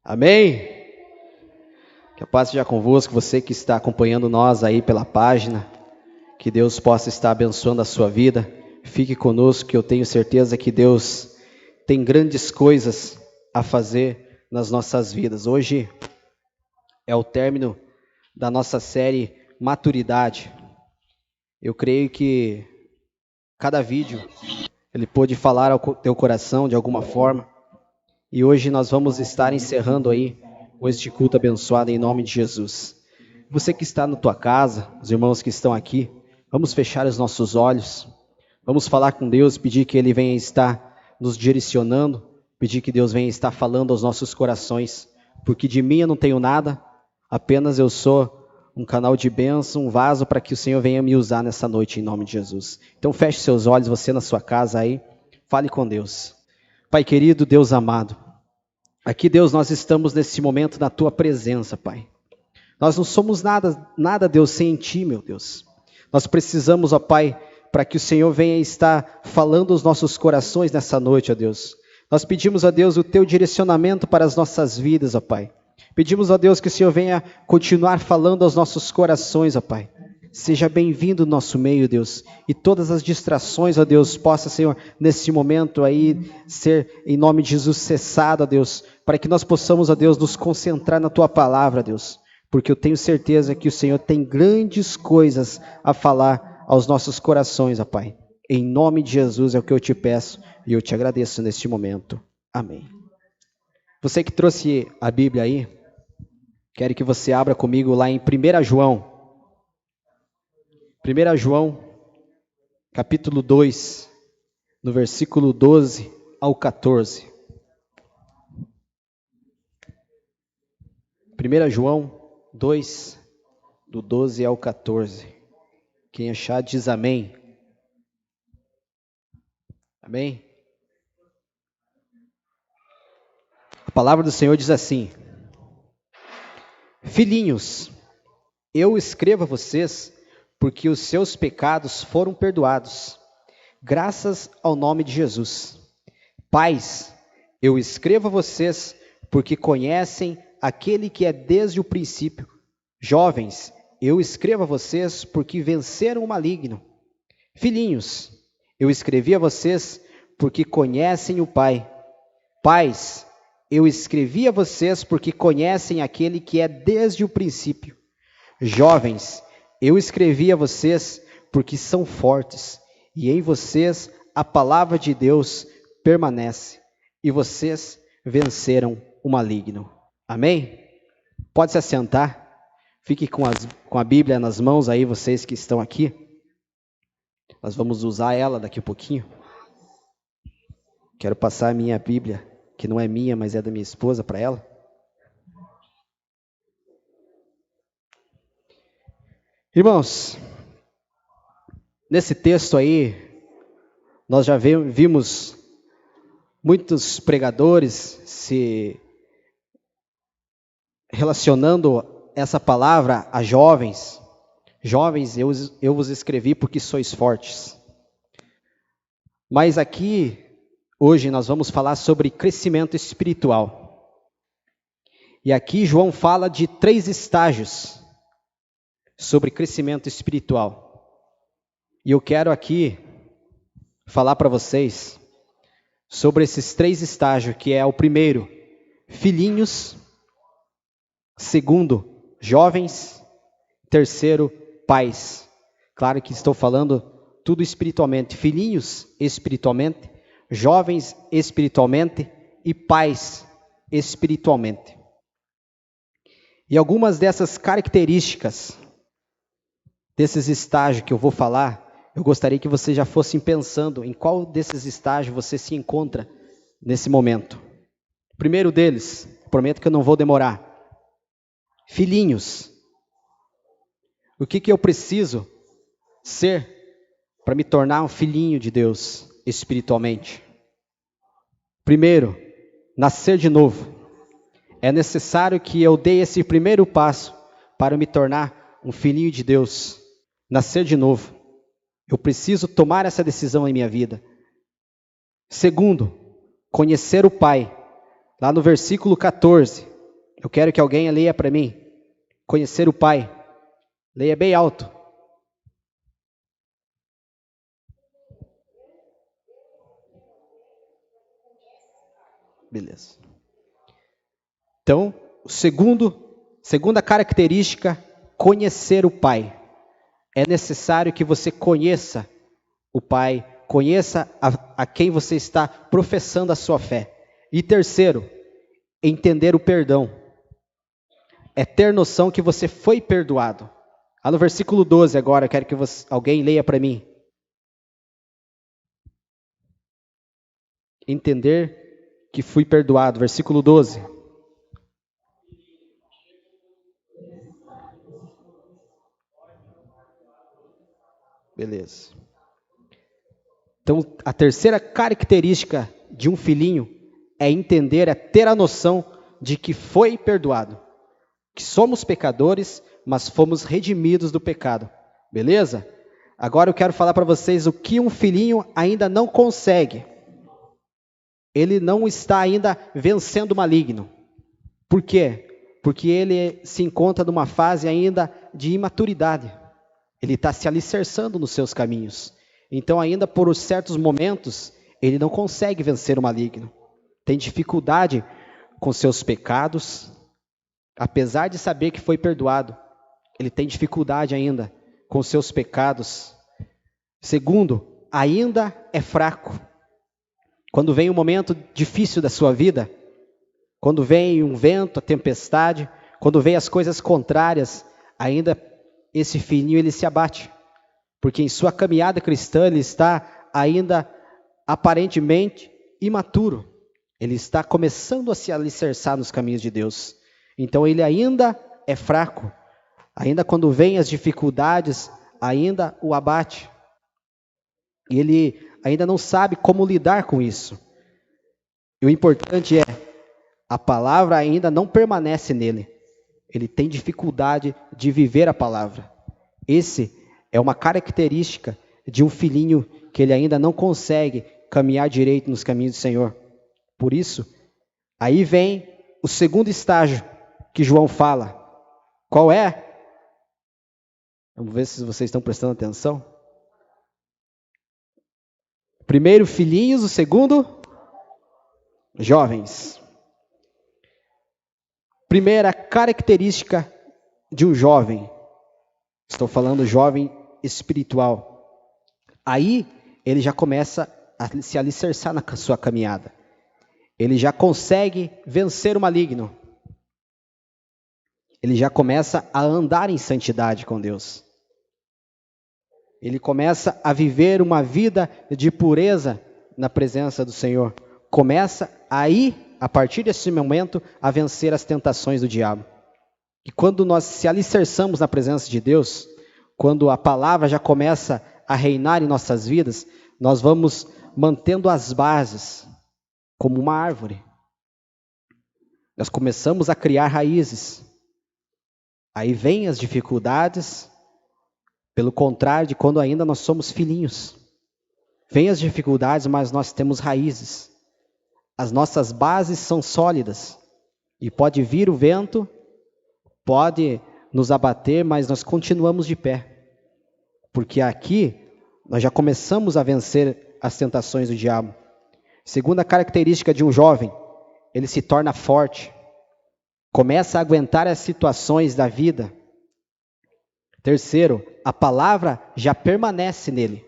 Amém? Que a paz seja convosco, você que está acompanhando nós aí pela página, que Deus possa estar abençoando a sua vida. Fique conosco, que eu tenho certeza que Deus tem grandes coisas a fazer nas nossas vidas. Hoje é o término da nossa série Maturidade. Eu creio que cada vídeo ele pôde falar ao teu coração de alguma forma. E hoje nós vamos estar encerrando aí este culto abençoado em nome de Jesus. Você que está na tua casa, os irmãos que estão aqui, vamos fechar os nossos olhos, vamos falar com Deus, pedir que Ele venha estar nos direcionando, pedir que Deus venha estar falando aos nossos corações, porque de mim eu não tenho nada, apenas eu sou um canal de bênção, um vaso para que o Senhor venha me usar nessa noite em nome de Jesus. Então feche seus olhos, você na sua casa aí, fale com Deus. Pai querido, Deus amado, aqui, Deus, nós estamos nesse momento na Tua presença, Pai. Nós não somos nada, Deus, sem Ti, meu Deus. Nós precisamos, ó Pai, para que o Senhor venha estar falando aos nossos corações nessa noite, ó Deus. Nós pedimos, ó Deus, o Teu direcionamento para as nossas vidas, ó Pai. Pedimos, ó Deus, que o Senhor venha continuar falando aos nossos corações, ó Pai. Seja bem-vindo no nosso meio, Deus, e todas as distrações, ó Deus, possa, Senhor, nesse momento aí, ser, em nome de Jesus, cessado, ó Deus, para que nós possamos, ó Deus, nos concentrar na Tua palavra, Deus, porque eu tenho certeza que o Senhor tem grandes coisas a falar aos nossos corações, ó Pai. Em nome de Jesus é o que eu te peço e eu te agradeço neste momento. Amém. Você que trouxe a Bíblia aí, quero que você abra comigo lá em 1 João. 1 João, capítulo 2, no versículo 12 ao 14. 1 João 2, do 12 ao 14. Quem achar diz amém. Amém? A palavra do Senhor diz assim: Filhinhos, eu escrevo a vocês porque os seus pecados foram perdoados, graças ao nome de Jesus. Pais, eu escrevo a vocês porque conhecem aquele que é desde o princípio. Jovens, eu escrevo a vocês porque venceram o maligno. Filhinhos, eu escrevi a vocês porque conhecem o Pai. Pais, eu escrevi a vocês porque conhecem aquele que é desde o princípio. Jovens, eu escrevi a vocês porque são fortes, e em vocês a palavra de Deus permanece, e vocês venceram o maligno. Amém? Pode se assentar, fique com a Bíblia nas mãos aí, vocês que estão aqui. Nós vamos usar ela daqui a pouquinho. Quero passar a minha Bíblia, que não é minha, mas é da minha esposa, para ela. Irmãos, nesse texto aí, nós já vimos muitos pregadores se relacionando essa palavra a jovens. Jovens, eu vos escrevi porque sois fortes. Mas aqui, hoje, nós vamos falar sobre crescimento espiritual. E aqui João fala de 3 estágios sobre crescimento espiritual. E eu quero aqui falar para vocês sobre esses 3 estágios, que é o primeiro, filhinhos; segundo, jovens; terceiro, pais. Claro que estou falando tudo espiritualmente, filhinhos espiritualmente, jovens espiritualmente e pais espiritualmente. E algumas dessas características desses estágios que eu vou falar, eu gostaria que vocês já fossem pensando em qual desses estágios você se encontra nesse momento. O primeiro deles, prometo que eu não vou demorar. Filhinhos. O que eu preciso ser para me tornar um filhinho de Deus espiritualmente? Primeiro, nascer de novo. É necessário que eu dê esse primeiro passo para me tornar um filhinho de Deus. Nascer de novo. Eu preciso tomar essa decisão em minha vida. Segundo, conhecer o Pai. Lá no versículo 14, Eu quero que alguém leia para mim. Conhecer o Pai. Leia bem alto. Beleza. Então, segunda característica, conhecer o Pai. É necessário que você conheça o Pai, conheça a quem você está professando a sua fé. E terceiro, entender o perdão. É ter noção que você foi perdoado. Lá no versículo 12 agora, eu quero que alguém leia para mim. Entender que fui perdoado. Versículo 12. Beleza. Então, a terceira característica de um filhinho é entender, é ter a noção de que foi perdoado. Que somos pecadores, mas fomos redimidos do pecado. Beleza? Agora eu quero falar para vocês o que um filhinho ainda não consegue. Ele não está ainda vencendo o maligno. Por quê? Porque ele se encontra numa fase ainda de imaturidade. Ele está se alicerçando nos seus caminhos. Então, ainda por certos momentos, ele não consegue vencer o maligno. Tem dificuldade com seus pecados. Apesar de saber que foi perdoado, ele tem dificuldade ainda com seus pecados. Segundo, ainda é fraco. Quando vem um momento difícil da sua vida, quando vem um vento, a tempestade, quando vem as coisas contrárias, ainda esse filhinho ele se abate. Porque em sua caminhada cristã ele está ainda aparentemente imaturo. Ele está começando a se alicerçar nos caminhos de Deus. Então ele ainda é fraco. Ainda quando vem as dificuldades, ainda o abate. E ele ainda não sabe como lidar com isso. E o importante é, a palavra ainda não permanece nele. Ele tem dificuldade de viver a palavra. Esse é uma característica de um filhinho que ele ainda não consegue caminhar direito nos caminhos do Senhor. Por isso, aí vem o segundo estágio que João fala. Qual é? Vamos ver se vocês estão prestando atenção. Primeiro, filhinhos. O segundo, jovens. Primeira característica de um jovem. Estou falando jovem espiritual. Aí, ele já começa a se alicerçar na sua caminhada. Ele já consegue vencer o maligno. Ele já começa a andar em santidade com Deus. Ele começa a viver uma vida de pureza na presença do Senhor. Começa aí, a partir desse momento, a vencer as tentações do diabo. E quando nós se alicerçamos na presença de Deus, quando a palavra já começa a reinar em nossas vidas, nós vamos mantendo as bases como uma árvore. Nós começamos a criar raízes. Aí vem as dificuldades, pelo contrário de quando ainda nós somos filhinhos. Vem as dificuldades, mas nós temos raízes. As nossas bases são sólidas. E pode vir o vento, pode nos abater, mas nós continuamos de pé. Porque aqui nós já começamos a vencer as tentações do diabo. Segunda característica de um jovem, ele se torna forte. Começa a aguentar as situações da vida. Terceiro, a palavra já permanece nele.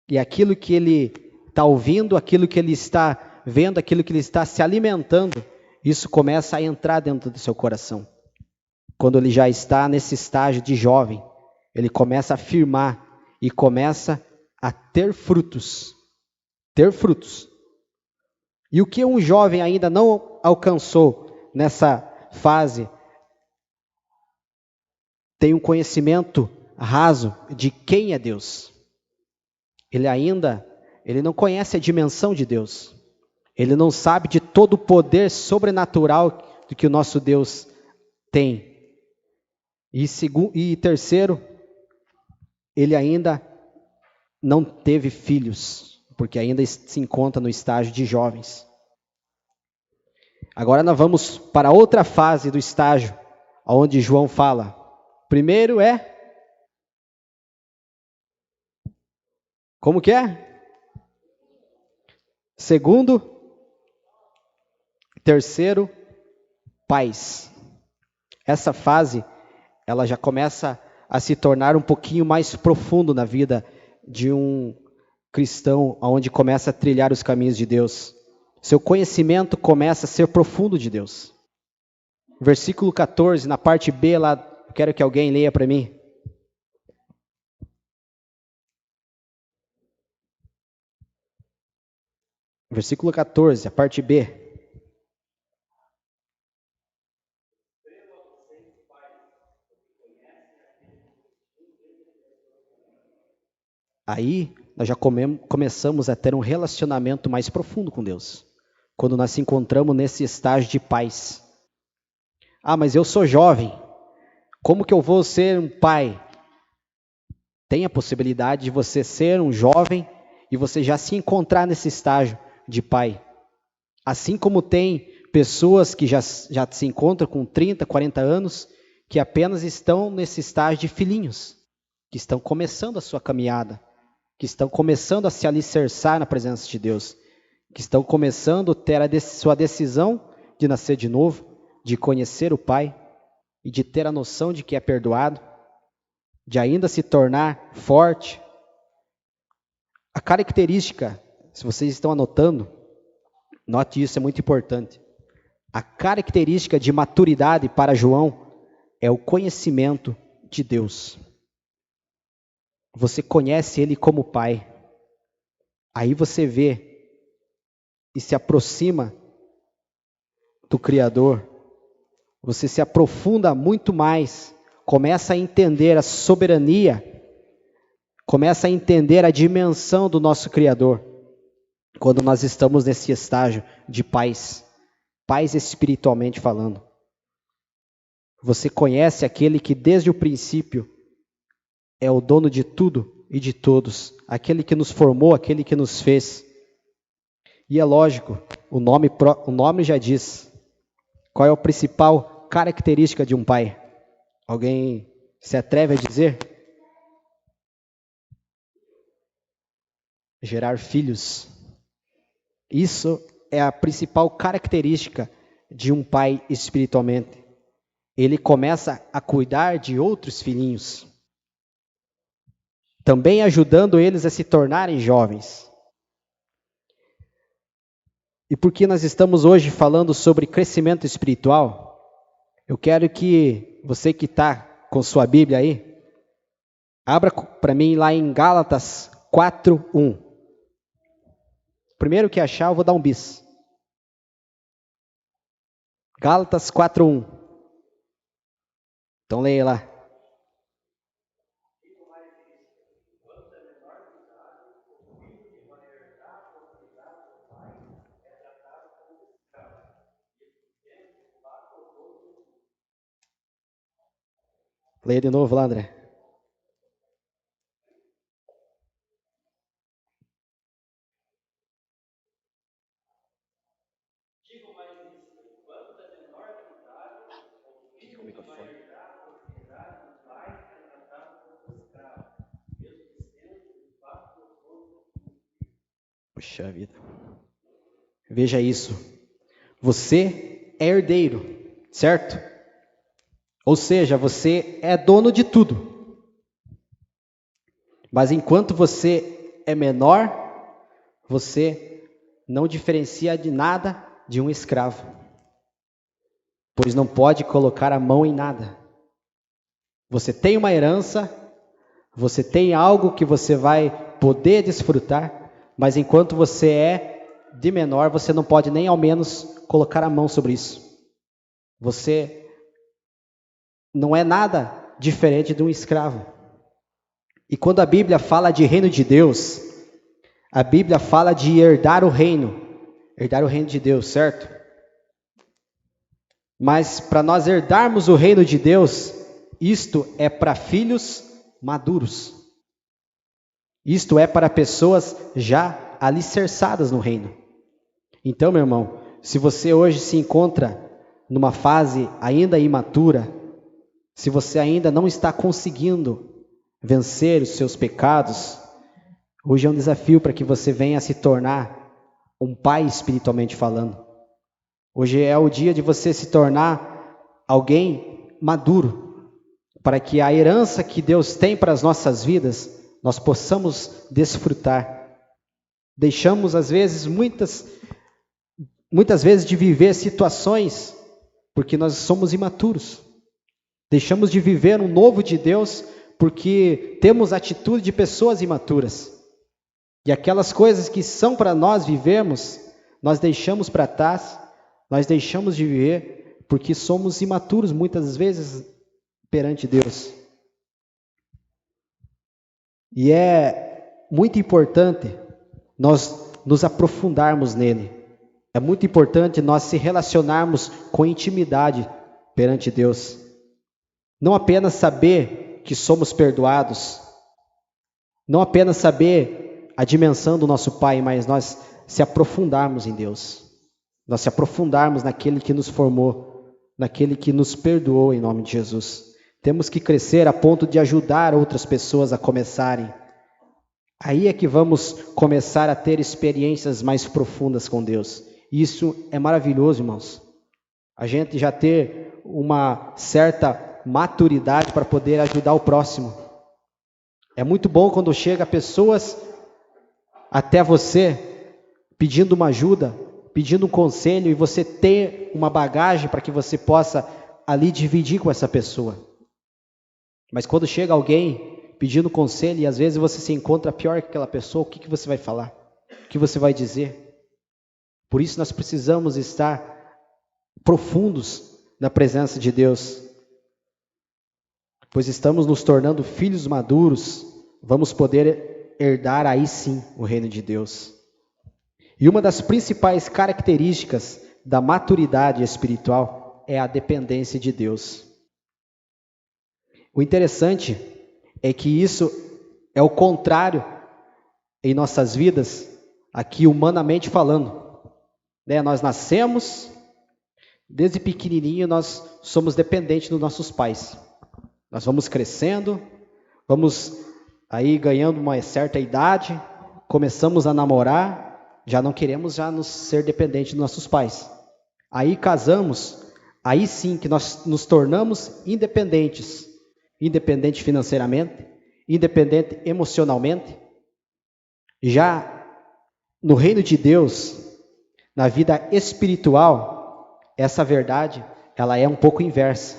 E aquilo que ele está ouvindo, aquilo que ele está vendo, aquilo que ele está se alimentando, isso começa a entrar dentro do seu coração. Quando ele já está nesse estágio de jovem, ele começa a firmar e começa a ter frutos. Ter frutos. E o que um jovem ainda não alcançou nessa fase, tem um conhecimento raso de quem é Deus. Ele não conhece a dimensão de Deus. Ele não sabe de todo o poder sobrenatural do que o nosso Deus tem. E terceiro, ele ainda não teve filhos, porque ainda se encontra no estágio de jovens. Agora nós vamos para outra fase do estágio, onde João fala. Primeiro é... Como que é? Segundo, terceiro, paz. Essa fase, ela já começa a se tornar um pouquinho mais profundo na vida de um cristão, onde começa a trilhar os caminhos de Deus. Seu conhecimento começa a ser profundo de Deus. Versículo 14, na parte B lá, quero que alguém leia para mim. Versículo 14, a parte B. Aí, nós já começamos a ter um relacionamento mais profundo com Deus. Quando nós se encontramos nesse estágio de paz. Ah, mas eu sou jovem. Como que eu vou ser um pai? Tem a possibilidade de você ser um jovem e você já se encontrar nesse estágio de pai. Assim como tem pessoas que já se encontram com 30, 40 anos, que apenas estão nesse estágio de filhinhos, que estão começando a sua caminhada, que estão começando a se alicerçar na presença de Deus, que estão começando a ter a sua decisão de nascer de novo, de conhecer o Pai e de ter a noção de que é perdoado, de ainda se tornar forte. A característica, se vocês estão anotando, note isso, é muito importante. A característica de maturidade para João é o conhecimento de Deus. Você conhece Ele como Pai. Aí você vê e se aproxima do Criador. Você se aprofunda muito mais. Começa a entender a soberania. Começa a entender a dimensão do nosso Criador. Quando nós estamos nesse estágio de paz. Paz espiritualmente falando. Você conhece aquele que desde o princípio é o dono de tudo e de todos, aquele que nos formou, aquele que nos fez. E é lógico, o nome já diz. Qual é a principal característica de um pai? Alguém se atreve a dizer? Gerar filhos. Isso é a principal característica de um pai espiritualmente. Ele começa a cuidar de outros filhinhos, também ajudando eles a se tornarem jovens. E porque nós estamos hoje falando sobre crescimento espiritual, eu quero que você que está com sua Bíblia aí, abra para mim lá em Gálatas 4:1. Primeiro que achar, eu vou dar um bis. Gálatas 4:1. Então leia lá. Leia de novo lá, André. Fique com o microfone. Puxa vida. Veja isso. Você é herdeiro, certo? Ou seja, você é dono de tudo. Mas enquanto você é menor, você não diferencia de nada de um escravo. Pois não pode colocar a mão em nada. Você tem uma herança, você tem algo que você vai poder desfrutar, mas enquanto você é de menor, você não pode nem ao menos colocar a mão sobre isso. Você não é nada diferente de um escravo. E quando a Bíblia fala de reino de Deus, a Bíblia fala de herdar o reino de Deus, certo? Mas para nós herdarmos o reino de Deus, isto é para filhos maduros. Isto é para pessoas já alicerçadas no reino. Então, meu irmão, Se você hoje se encontra numa fase ainda imatura, se você ainda não está conseguindo vencer os seus pecados, hoje é um desafio para que você venha a se tornar um pai espiritualmente falando. Hoje é o dia de você se tornar alguém maduro, para que a herança que Deus tem para as nossas vidas, nós possamos desfrutar. Deixamos, às vezes, muitas vezes de viver situações, porque nós somos imaturos. Deixamos de viver um novo de Deus, porque temos atitude de pessoas imaturas. E aquelas coisas que são para nós vivermos, nós deixamos para trás, nós deixamos de viver, porque somos imaturos muitas vezes perante Deus. E é muito importante nós nos aprofundarmos nele. É muito importante nós se relacionarmos com intimidade perante Deus. Não apenas saber que somos perdoados, não apenas saber a dimensão do nosso Pai, mas nós se aprofundarmos em Deus. Nós se aprofundarmos naquele que nos formou, naquele que nos perdoou em nome de Jesus. Temos que crescer a ponto de ajudar outras pessoas a começarem. Aí é que vamos começar a ter experiências mais profundas com Deus. Isso é maravilhoso, irmãos. A gente já ter uma certa maturidade para poder ajudar o próximo. É muito bom quando chega pessoas até você pedindo uma ajuda, pedindo um conselho, e você ter uma bagagem para que você possa ali dividir com essa pessoa. Mas quando chega alguém pedindo conselho e às vezes você se encontra pior que aquela pessoa, o que você vai falar? O que você vai dizer? Por isso nós precisamos estar profundos na presença de Deus, pois estamos nos tornando filhos maduros, vamos poder herdar aí sim o reino de Deus. E uma das principais características da maturidade espiritual é a dependência de Deus. O interessante é que isso é o contrário em nossas vidas, aqui humanamente falando. Nós nascemos, desde pequenininho nós somos dependentes dos nossos pais. Nós vamos crescendo, vamos aí ganhando uma certa idade, começamos a namorar, já não queremos nos ser dependentes dos nossos pais. Aí casamos, aí sim que nós nos tornamos independentes. Independente financeiramente, independente emocionalmente. Já no reino de Deus, na vida espiritual, essa verdade, ela é um pouco inversa.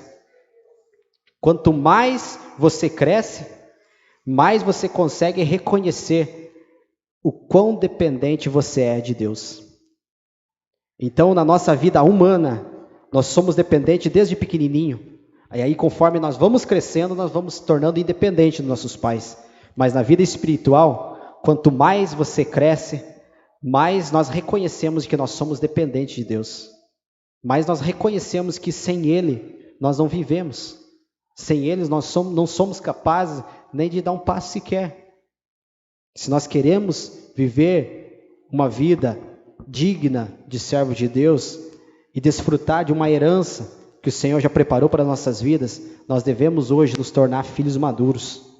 Quanto mais você cresce, mais você consegue reconhecer o quão dependente você é de Deus. Então, na nossa vida humana, nós somos dependentes desde pequenininho. E aí, conforme nós vamos crescendo, nós vamos se tornando independentes dos nossos pais. Mas na vida espiritual, quanto mais você cresce, mais nós reconhecemos que nós somos dependentes de Deus. Mais nós reconhecemos que sem Ele, nós não vivemos. Sem Ele, nós não somos capazes nem de dar um passo sequer. Se nós queremos viver uma vida digna de servo de Deus e desfrutar de uma herança que o Senhor já preparou para nossas vidas, nós devemos hoje nos tornar filhos maduros.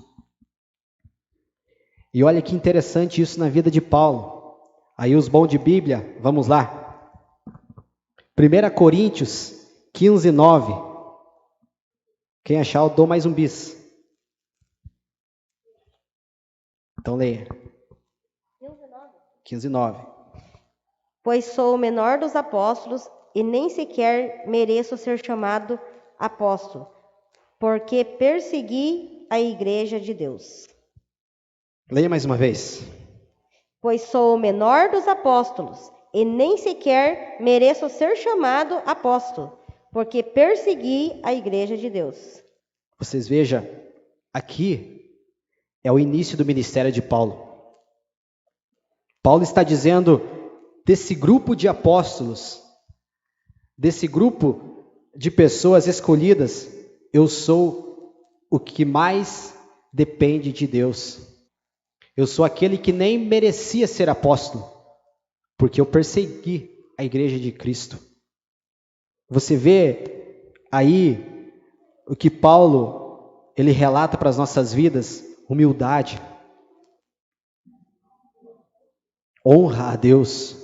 E olha que interessante isso na vida de Paulo. Aí os bons de Bíblia, vamos lá. 1 Coríntios 15, 9. Quem achar, eu dou mais um bis. Então leia. 15, 9. Pois sou o menor dos apóstolos, e nem sequer mereço ser chamado apóstolo, porque persegui a igreja de Deus. Leia mais uma vez. Pois sou o menor dos apóstolos, e nem sequer mereço ser chamado apóstolo, porque persegui a igreja de Deus. Vocês vejam, aqui é o início do ministério de Paulo. Paulo está dizendo desse grupo de apóstolos, desse grupo de pessoas escolhidas, eu sou o que mais depende de Deus. Eu sou aquele que nem merecia ser apóstolo, porque eu persegui a igreja de Cristo. Você vê aí o que Paulo, ele relata para as nossas vidas: humildade, honra a Deus,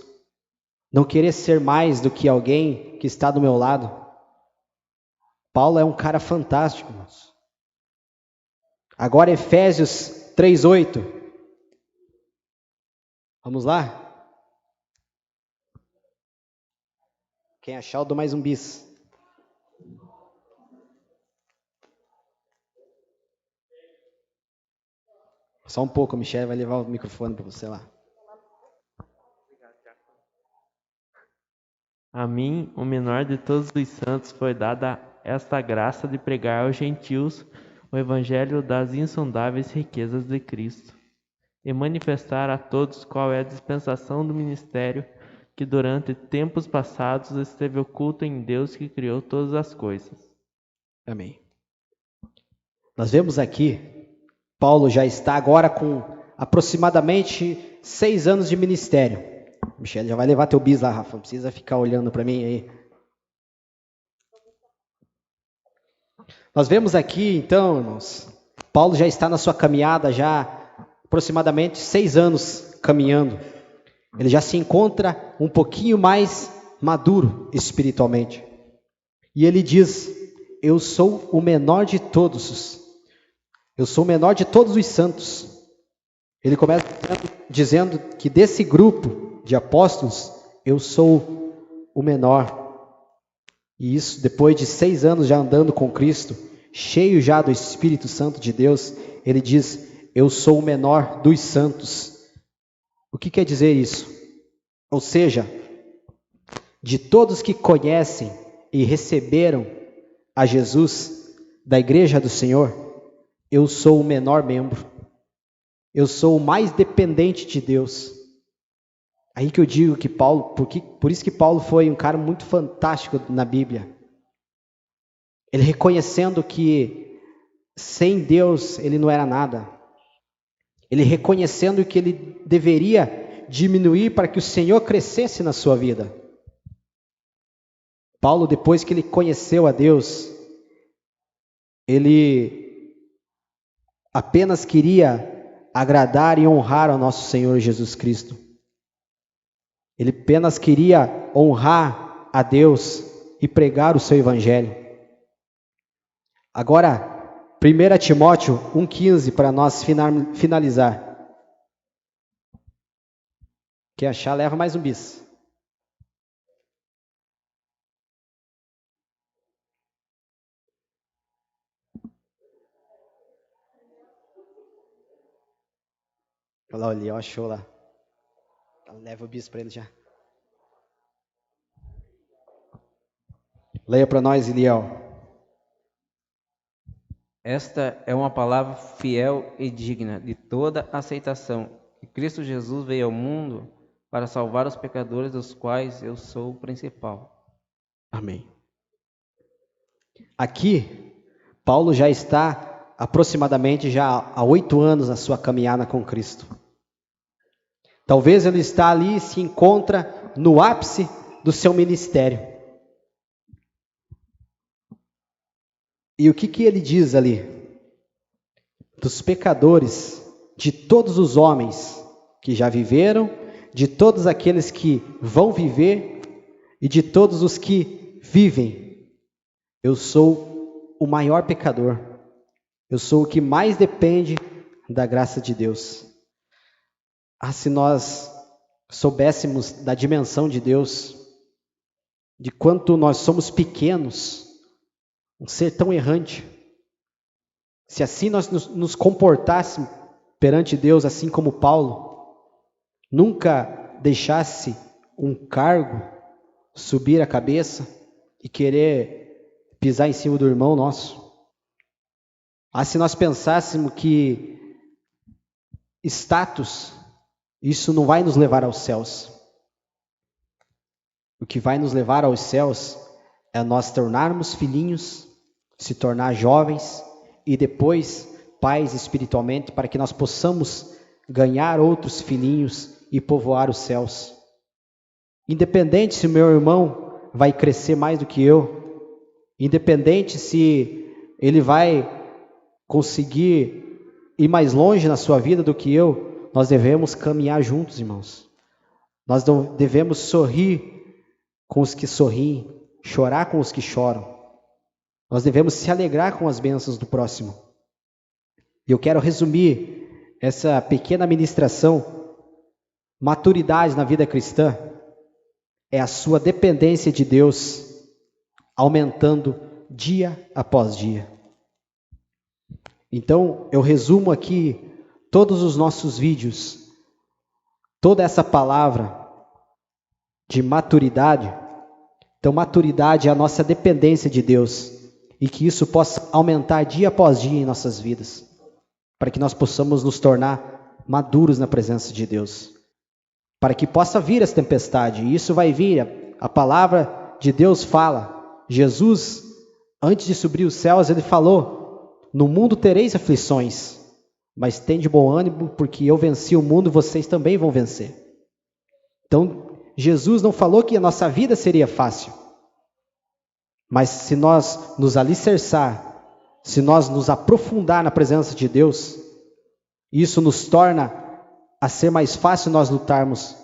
não querer ser mais do que alguém que está do meu lado. Paulo é um cara fantástico, irmãos. Agora Efésios 3:8. Vamos lá? Quem achar, eu dou mais um bis. Só um pouco, Michele vai levar o microfone para você lá. A mim, o menor de todos os santos, foi dada esta graça de pregar aos gentios o evangelho das insondáveis riquezas de Cristo, e manifestar a todos qual é a dispensação do ministério que durante tempos passados esteve oculto em Deus que criou todas as coisas. Amém. Nós vemos aqui, Paulo já está agora com aproximadamente 6 anos de ministério. Michele já vai levar teu bis lá, Rafa, não precisa ficar olhando para mim aí. Nós vemos aqui, então, irmãos, Paulo já está na sua caminhada, já aproximadamente 6 anos caminhando. Ele já se encontra um pouquinho mais maduro espiritualmente. E ele diz: eu sou o menor de todos. Eu sou o menor de todos os santos. Ele começa dizendo que desse grupo de apóstolos, eu sou o menor. E isso depois de 6 anos já andando com Cristo, cheio já do Espírito Santo de Deus, ele diz: eu sou o menor dos santos. O que quer dizer isso? Ou seja, de todos que conhecem e receberam a Jesus da igreja do Senhor, eu sou o menor membro. Eu sou o mais dependente de Deus. Aí que eu digo que Paulo, por isso que Paulo foi um cara muito fantástico na Bíblia. Ele reconhecendo que sem Deus ele não era nada. Ele reconhecendo que ele deveria diminuir para que o Senhor crescesse na sua vida. Paulo, depois que ele conheceu a Deus, ele apenas queria agradar e honrar ao nosso Senhor Jesus Cristo. Ele apenas queria honrar a Deus e pregar o seu evangelho. Agora, 1 Timóteo 1,15 para nós finalizar. Quer achar, leva mais um bis. Olha lá, o Liel achou lá. Leva o bis para ele já. Leia para nós, Liel. Esta é uma palavra fiel e digna de toda aceitação, que Cristo Jesus veio ao mundo para salvar os pecadores, dos quais eu sou o principal. Amém. Aqui, Paulo já está aproximadamente já há 8 anos na sua caminhada com Cristo. Talvez ele está ali, se encontra no ápice do seu ministério. E o que ele diz ali? Dos pecadores, de todos os homens que já viveram, de todos aqueles que vão viver e de todos os que vivem, eu sou o maior pecador. Eu sou o que mais depende da graça de Deus. Se nós soubéssemos da dimensão de Deus, de quanto nós somos pequenos, um ser tão errante, se assim nós nos comportássemos perante Deus, assim como Paulo, nunca deixasse um cargo subir a cabeça e querer pisar em cima do irmão nosso. Se nós pensássemos que status, isso não vai nos levar aos céus. O que vai nos levar aos céus é nós tornarmos filhinhos, se tornar jovens e depois pais espiritualmente, para que nós possamos ganhar outros filhinhos e povoar os céus. Independente se o meu irmão vai crescer mais do que eu, independente se ele vai conseguir ir mais longe na sua vida do que eu, nós devemos caminhar juntos, irmãos. Nós devemos sorrir com os que sorriem, chorar com os que choram. Nós devemos se alegrar com as bênçãos do próximo. E eu quero resumir essa pequena ministração. Maturidade na vida cristã é a sua dependência de Deus aumentando dia após dia. Então, eu resumo aqui todos os nossos vídeos, toda essa palavra de maturidade. Então, maturidade é a nossa dependência de Deus e que isso possa aumentar dia após dia em nossas vidas, para que nós possamos nos tornar maduros na presença de Deus, para que possa vir essa tempestade, e isso vai vir. A palavra de Deus fala, Jesus, antes de subir os céus, ele falou: no mundo tereis aflições, mas tende bom ânimo, porque eu venci o mundo, vocês também vão vencer. Então, Jesus não falou que a nossa vida seria fácil, mas se nós nos alicerçar, se nós nos aprofundar na presença de Deus, isso nos torna a ser mais fácil nós lutarmos,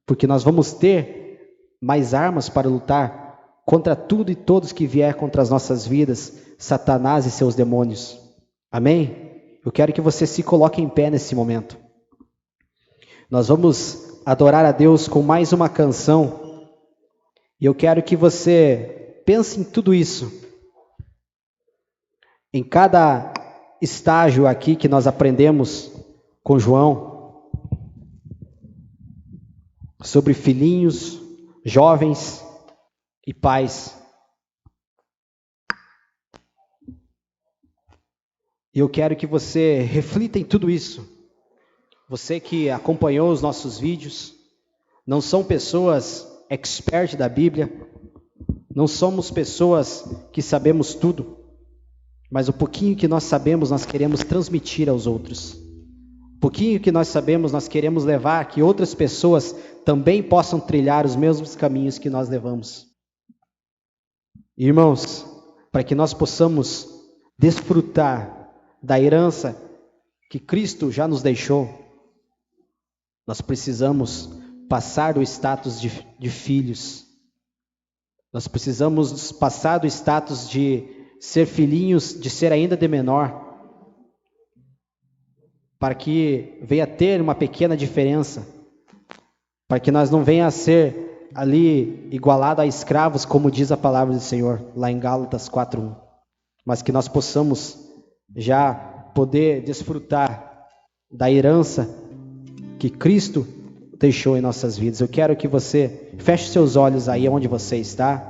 porque nós vamos ter mais armas para lutar contra tudo e todos que vier contra as nossas vidas, Satanás e seus demônios. Amém? Eu quero que você se coloque em pé nesse momento. Nós vamos adorar a Deus com mais uma canção, e eu quero que você pense em tudo isso, em cada estágio aqui que nós aprendemos com João, sobre filhinhos, jovens e pais. E eu quero que você reflita em tudo isso. Você que acompanhou os nossos vídeos, não são pessoas expert da Bíblia, não somos pessoas que sabemos tudo, mas o pouquinho que nós sabemos, nós queremos transmitir aos outros. O pouquinho que nós sabemos, nós queremos levar que outras pessoas também possam trilhar os mesmos caminhos que nós levamos. Irmãos, para que nós possamos desfrutar da herança que Cristo já nos deixou, nós precisamos passar do status de filhos. Nós precisamos passar do status de ser filhinhos, de ser ainda de menor, para que venha ter uma pequena diferença, para que nós não venha a ser ali igualado a escravos, como diz a palavra do Senhor, lá em Gálatas 4:1, mas que nós possamos já poder desfrutar da herança que Cristo deixou em nossas vidas. Eu quero que você feche seus olhos aí onde você está.